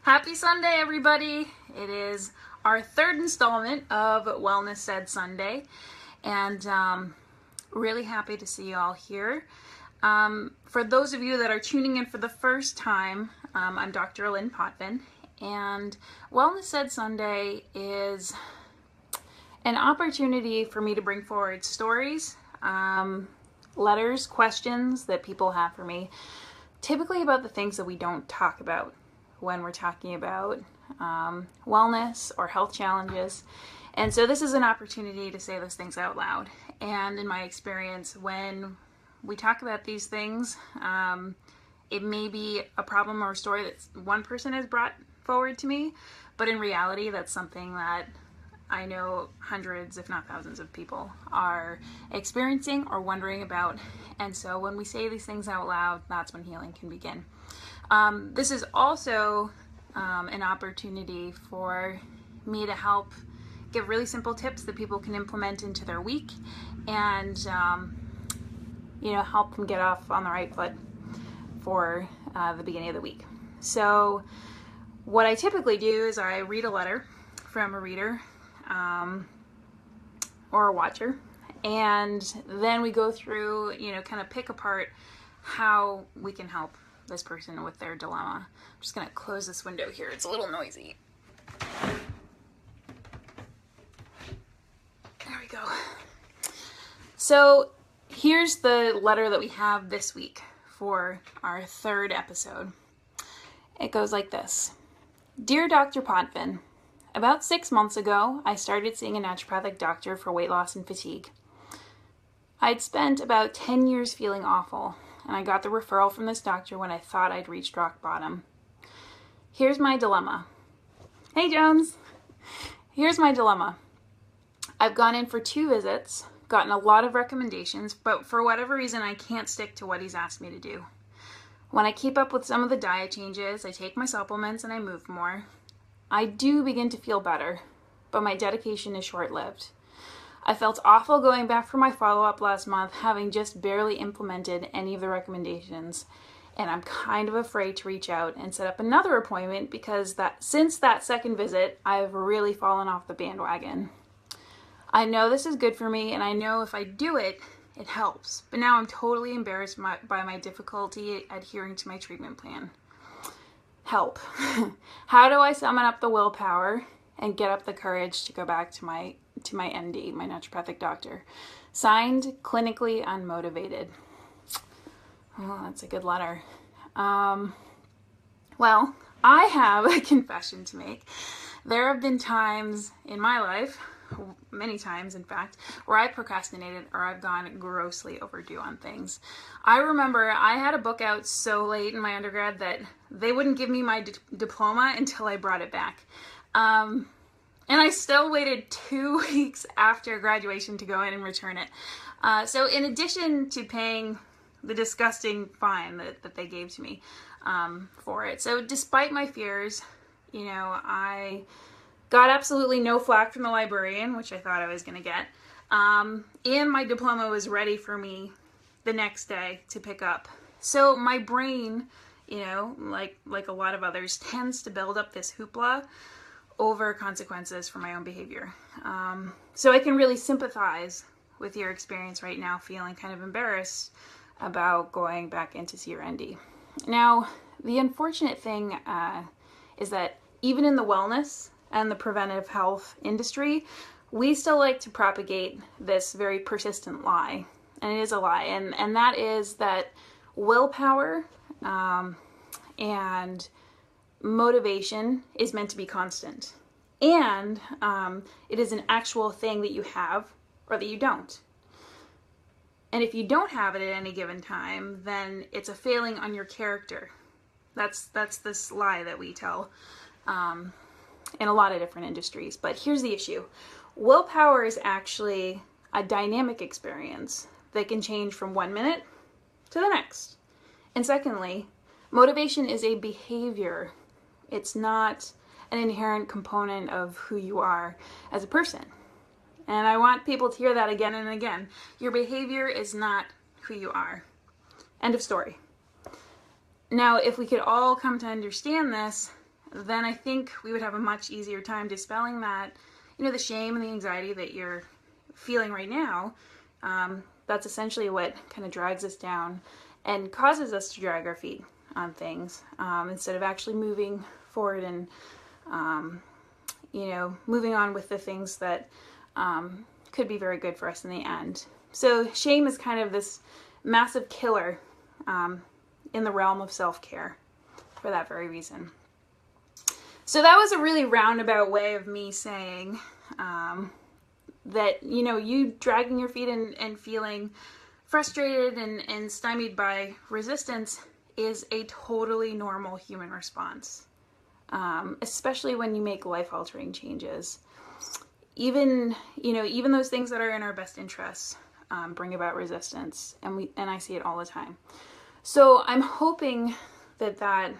Happy Sunday, everybody. It is our third installment of Wellness Said Sunday, and really happy to see you all here. For those of you that are tuning in for the first time, I'm Dr. Aline Potvin, and Wellness Said Sunday is an opportunity for me to bring forward stories, letters, questions that people have for me, typically about the things that we don't talk about when we're talking about wellness or health challenges. And so this is an opportunity to say those things out loud. And in my experience, when we talk about these things, it may be a problem or a story that one person has brought forward to me, but in reality, that's something that I know hundreds, if not thousands of people are experiencing or wondering about. And so when we say these things out loud, that's when healing can begin. This is also an opportunity for me to help give really simple tips that people can implement into their week and, help them get off on the right foot for the beginning of the week. So what I typically do is I read a letter from a reader or a watcher, and then we go through, kind of pick apart how we can help this person with their dilemma. I'm just going to close this window here. It's a little noisy. There we go. So here's the letter that we have this week for our third episode. It goes like this. Dear Dr. Potvin, about 6 months ago, I started seeing a naturopathic doctor for weight loss and fatigue. I'd spent about 10 years feeling awful, and I got the referral from this doctor when I thought I'd reached rock bottom. Here's my dilemma. Hey, Jones. Here's my dilemma. I've gone in for 2 visits, gotten a lot of recommendations, but for whatever reason, I can't stick to what he's asked me to do. When I keep up with some of the diet changes, I take my supplements and I move more. I do begin to feel better, but my dedication is short-lived. I felt awful going back for my follow-up last month, having just barely implemented any of the recommendations, and I'm kind of afraid to reach out and set up another appointment because since that second visit, I've really fallen off the bandwagon. I know this is good for me, and I know if I do it, it helps, but now I'm totally embarrassed by my difficulty adhering to my treatment plan. Help. How do I summon up the willpower and get up the courage to go back to my ND, my naturopathic doctor? Signed, clinically unmotivated. Oh, that's a good letter. Well, I have a confession to make. There have been times in my life, many times in fact, where I procrastinated or I've gone grossly overdue on things. I remember I had a book out so late in my undergrad that they wouldn't give me my diploma until I brought it back. And I still waited 2 weeks after graduation to go in and return it. So in addition to paying the disgusting fine that they gave to me for it. So despite my fears, I got absolutely no flack from the librarian, which I thought I was going to get. And my diploma was ready for me the next day to pick up. So my brain, like a lot of others, tends to build up this hoopla over consequences for my own behavior. So I can really sympathize with your experience right now, feeling kind of embarrassed about going back in to see your ND. Now, the unfortunate thing is that even in the wellness and the preventive health industry, we still like to propagate this very persistent lie. And it is a lie. And that is that willpower and motivation is meant to be constant. And it is an actual thing that you have or that you don't. And if you don't have it at any given time, then it's a failing on your character. That's this lie that we tell in a lot of different industries. But here's the issue. Willpower is actually a dynamic experience that can change from 1 minute to the next. And secondly, motivation is a behavior. It's not an inherent component of who you are as a person. And I want people to hear that again and again. Your behavior is not who you are. End of story. Now, if we could all come to understand this, then I think we would have a much easier time dispelling that, the shame and the anxiety that you're feeling right now. That's essentially what kind of drags us down and causes us to drag our feet on things, instead of actually moving forward and, moving on with the things that could be very good for us in the end. So shame is kind of this massive killer in the realm of self-care for that very reason. So that was a really roundabout way of me saying that, you dragging your feet and feeling frustrated and stymied by resistance is a totally normal human response, especially when you make life-altering changes. Even those things that are in our best interests bring about resistance, and I see it all the time. So I'm hoping that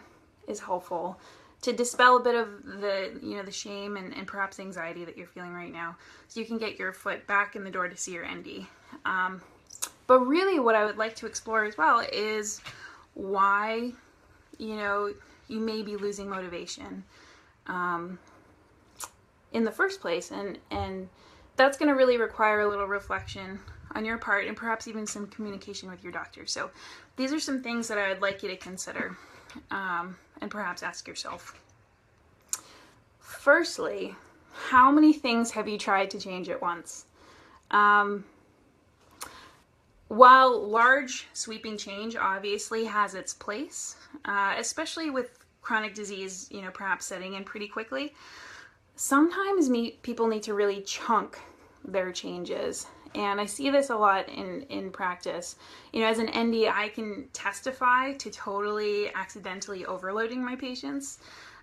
is helpful to dispel a bit of the shame and perhaps anxiety that you're feeling right now, so you can get your foot back in the door to see your ND. But really what I would like to explore as well is why, you may be losing motivation in the first place. And that's going to really require a little reflection on your part and perhaps even some communication with your doctor. So these are some things that I would like you to consider and perhaps ask yourself. Firstly, how many things have you tried to change at once? While large sweeping change obviously has its place, especially with chronic disease, perhaps setting in pretty quickly, sometimes people need to really chunk their changes. And I see this a lot in practice. As an ND, I can testify to totally accidentally overloading my patients.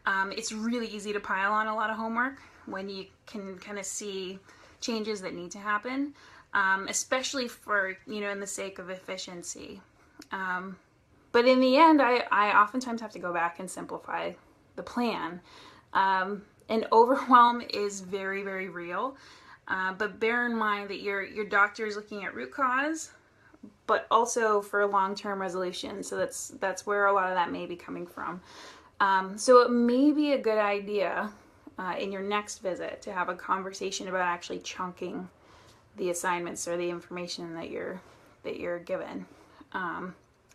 It's really easy to pile on a lot of homework when you can kind of see changes that need to happen, especially for, in the sake of efficiency. But in the end, I oftentimes have to go back and simplify the plan. And overwhelm is very, very real. But bear in mind that your doctor is looking at root cause, but also for long-term resolution. So that's where a lot of that may be coming from. So it may be a good idea in your next visit to have a conversation about actually chunking the assignments or the information that you're given,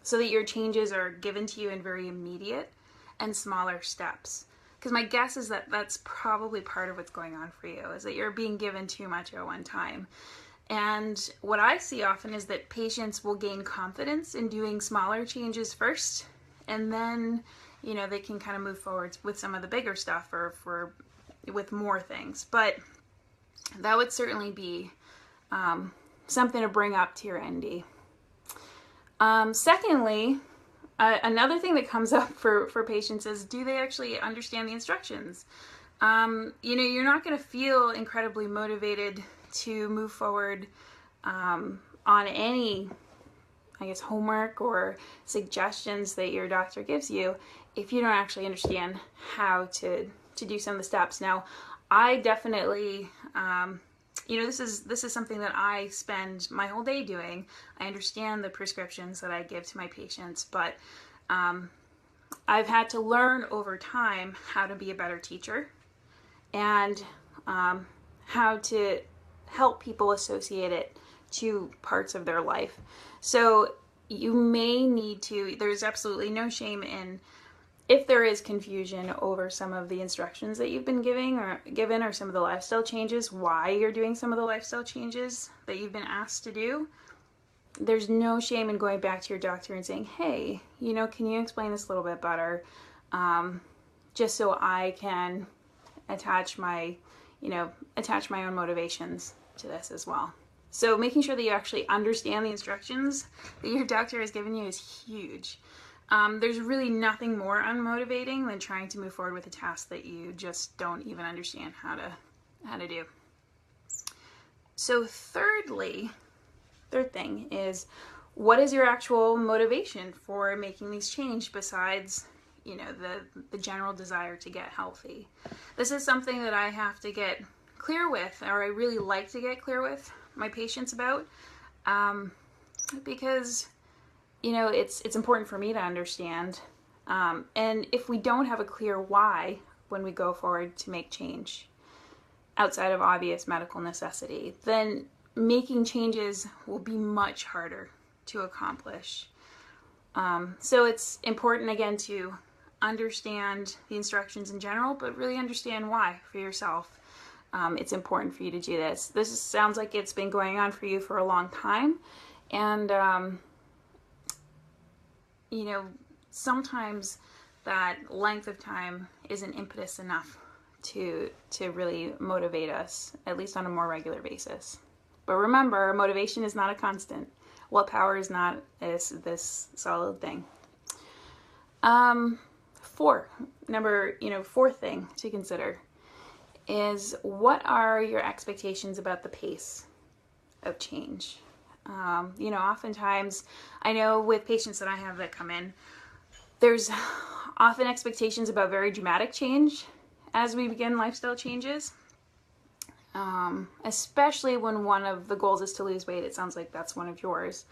so that your changes are given to you in very immediate and smaller steps. Because my guess is that that's probably part of what's going on for you, is that you're being given too much at one time. And what I see often is that patients will gain confidence in doing smaller changes first, and then, they can kind of move forward with some of the bigger stuff or with more things. But that would certainly be something to bring up to your ND. Secondly, another thing that comes up for patients is, do they actually understand the instructions? You're not going to feel incredibly motivated to move forward on any, homework or suggestions that your doctor gives you if you don't actually understand how to do some of the steps. Now, I definitely, this is something that I spend my whole day doing. I understand the prescriptions that I give to my patients, but I've had to learn over time how to be a better teacher and how to help people associate it to parts of their life. So you may need to, there's absolutely no shame in if there is confusion over some of the instructions that you've been given or some of the lifestyle changes, why you're doing some of the lifestyle changes that you've been asked to do. There's no shame in going back to your doctor and saying, hey, can you explain this a little bit better? Just so I can attach my own motivations to this as well. So making sure that you actually understand the instructions that your doctor has given you is huge. There's really nothing more unmotivating than trying to move forward with a task that you just don't even understand how to do. So third thing is, what is your actual motivation for making these changes besides, the general desire to get healthy? This is something that I have to get clear with, or I really like to get clear with my patients about, because it's important for me to understand And if we don't have a clear why when we go forward to make change outside of obvious medical necessity, then making changes will be much harder to accomplish. So it's important, again, to understand the instructions in general, but really understand why for yourself. It's important for you to do this. This sounds like it's been going on for you for a long time. And, you know, sometimes that length of time isn't impetus enough to really motivate us, at least on a more regular basis. But remember, motivation is not a constant. Willpower is not this solid thing. Fourth thing to consider is, what are your expectations about the pace of change? Oftentimes, I know with patients that I have that come in, there's often expectations about very dramatic change as we begin lifestyle changes. Especially when one of the goals is to lose weight. It sounds like that's one of yours.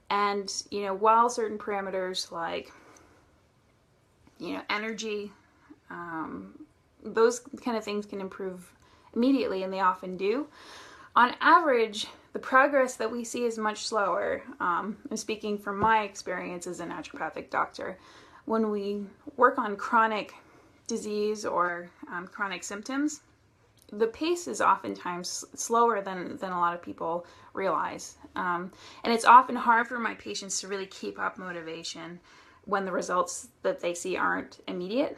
And, while certain parameters like, energy, those kind of things can improve immediately, and they often do, on average, the progress that we see is much slower. I'm speaking from my experience as a naturopathic doctor. When we work on chronic disease or chronic symptoms, the pace is oftentimes slower than a lot of people realize. And it's often hard for my patients to really keep up motivation when the results that they see aren't immediate,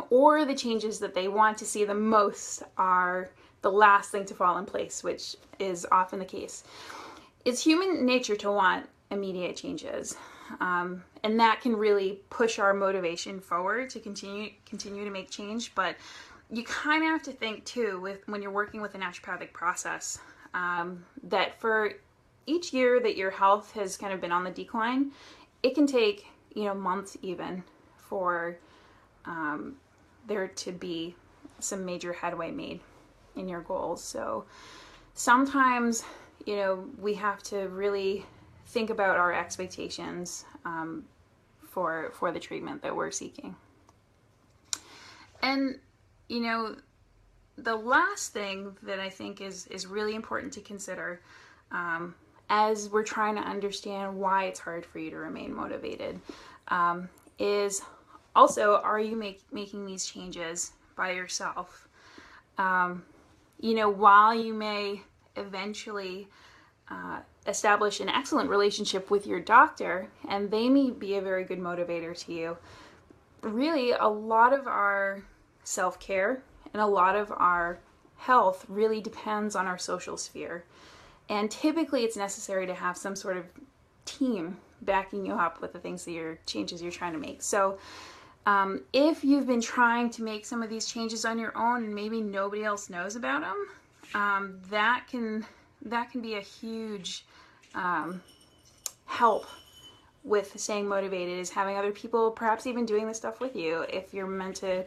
or the changes that they want to see the most are the last thing to fall in place, which is often the case. It's human nature to want immediate changes, and that can really push our motivation forward to continue to make change. But you kind of have to think too, when you're working with a naturopathic process, that for each year that your health has kind of been on the decline, it can take months even for there to be some major headway made in your goals. So sometimes we have to really think about our expectations for the treatment that we're seeking. And the last thing that I think is really important to consider as we're trying to understand why it's hard for you to remain motivated is also, are you making these changes by yourself? While you may eventually establish an excellent relationship with your doctor, and they may be a very good motivator to you, really a lot of our self-care and a lot of our health really depends on our social sphere. And typically it's necessary to have some sort of team backing you up with the things that changes you're trying to make. So if you've been trying to make some of these changes on your own and maybe nobody else knows about them, that can be a huge help with staying motivated, is having other people perhaps even doing this stuff with you. If you're meant to,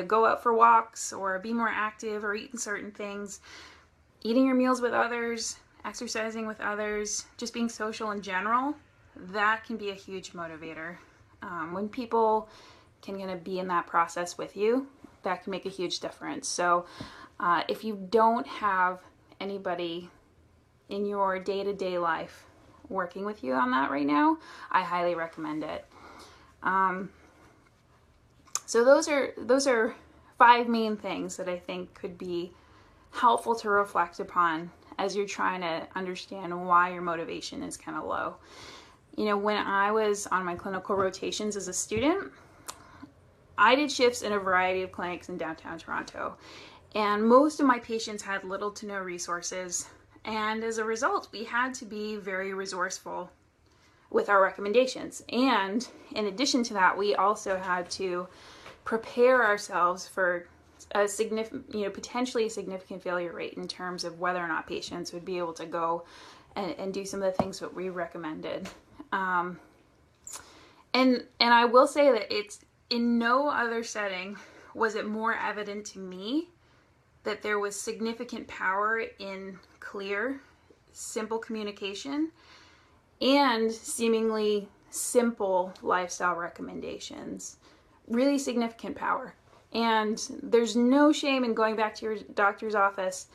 go out for walks or be more active or eating certain things, eating your meals with others, exercising with others, just being social in general, that can be a huge motivator. When people can kind of be in that process with you, that can make a huge difference. So if you don't have anybody in your day-to-day life working with you on that right now, I highly recommend it. So those are 5 main things that I think could be helpful to reflect upon as you're trying to understand why your motivation is kind of low. When I was on my clinical rotations as a student, I did shifts in a variety of clinics in downtown Toronto, and most of my patients had little to no resources, and as a result, we had to be very resourceful with our recommendations. And in addition to that, we also had to prepare ourselves for a significant, potentially a significant failure rate in terms of whether or not patients would be able to go and do some of the things that we recommended. And I will say that it's in no other setting was it more evident to me that there was significant power in clear, simple communication and seemingly simple lifestyle recommendations. really significant power. And there's no shame in going back to your doctor's office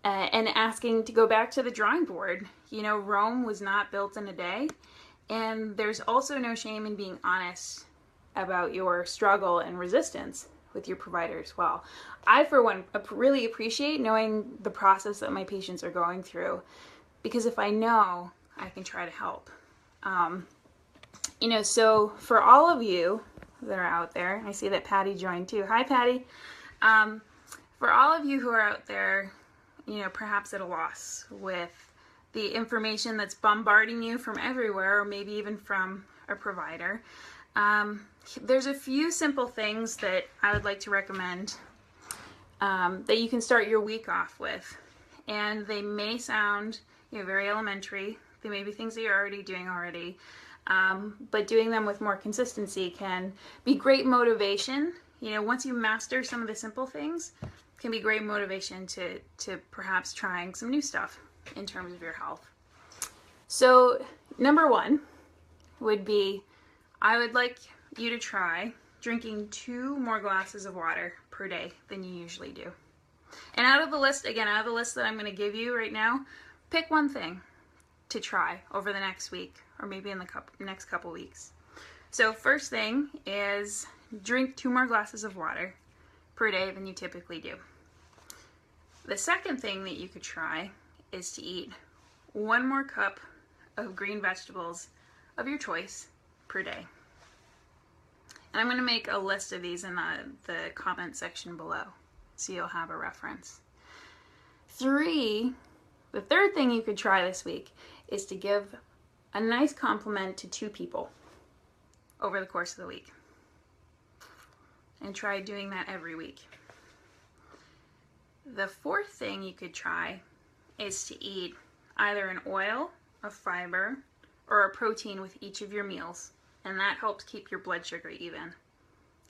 and asking to go back to the drawing board. You know, Rome was not built in a day. And there's also no shame in being honest about your struggle and resistance with your provider as well. I, for one, really appreciate knowing the process that my patients are going through, because if I know, I can try to help. You know, so for all of you that are out there, I see that Patty joined too. Hi, Patty. For all of you who are out there, you know, perhaps at a loss with the information that's bombarding you from everywhere, or maybe even from a provider, there's a few simple things that I would like to recommend that you can start your week off with. And they may sound, you know, very elementary. They may be things that you're already doing already. But doing them with more consistency can be great motivation. You know, once you master some of the simple things, it can be great motivation to perhaps trying some new stuff in terms of your health. So number one would be, I would like you to try drinking 2 more glasses of water per day than you usually do. And out of the list that I'm going to give you right now, pick one thing to try over the next week, or maybe in the next couple weeks. So first thing is drink 2 more glasses of water per day than you typically do. The second thing that you could try is to eat 1 more cup of green vegetables of your choice per day. And I'm going to make a list of these in the comment section below, so you'll have a reference. The third thing you could try this week is to give a nice compliment to 2 people over the course of the week. And try doing that every week. The fourth thing you could try is to eat either an oil, a fiber, or a protein with each of your meals. And that helps keep your blood sugar even.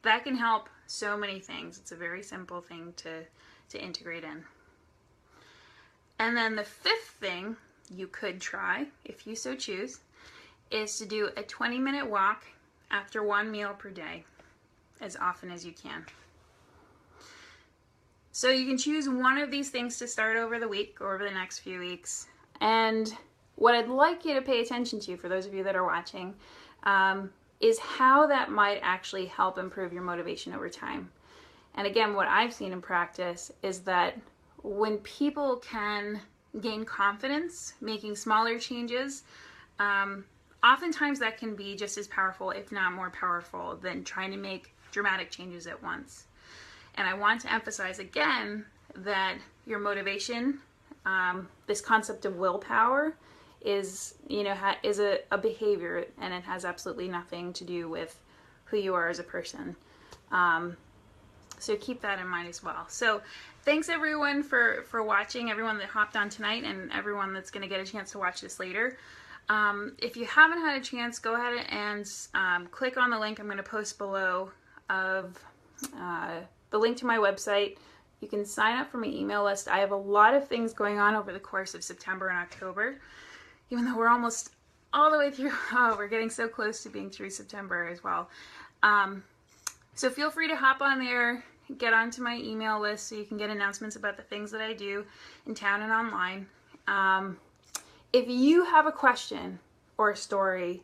That can help so many things. It's a very simple thing to integrate in. And then the fifth thing you could try, if you so choose, is to do a 20-minute walk after 1 meal per day, as often as you can. So you can choose one of these things to start over the week or over the next few weeks. And what I'd like you to pay attention to, for those of you that are watching, is how that might actually help improve your motivation over time. And again, what I've seen in practice is that when people can gain confidence making smaller changes, oftentimes that can be just as powerful, if not more powerful, than trying to make dramatic changes at once. And I want to emphasize again that your motivation, this concept of willpower, is a behavior, and it has absolutely nothing to do with who you are as a person. So keep that in mind as well. So thanks everyone for watching, everyone that hopped on tonight, and everyone that's going to get a chance to watch this later. If you haven't had a chance, go ahead and click on the link I'm going to post below of the link to my website. You can sign up for my email list. I have a lot of things going on over the course of September and October, even though we're almost all the way through. Oh, we're getting so close to being through September as well. So feel free to hop on there, get onto my email list so you can get announcements about the things that I do in town and online. If you have a question or a story,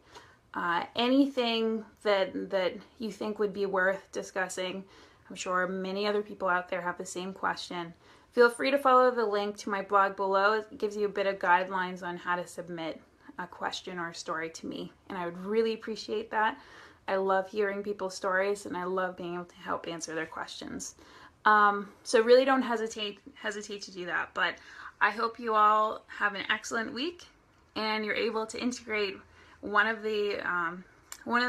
anything that you think would be worth discussing, I'm sure many other people out there have the same question. Feel free to follow the link to my blog below. It gives you a bit of guidelines on how to submit a question or a story to me, and I would really appreciate that. I love hearing people's stories, and I love being able to help answer their questions. So really don't hesitate to do that. But I hope you all have an excellent week, and you're able to integrate one of the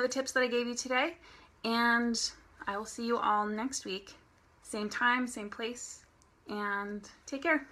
tips that I gave you today. And I will see you all next week, same time, same place, and take care.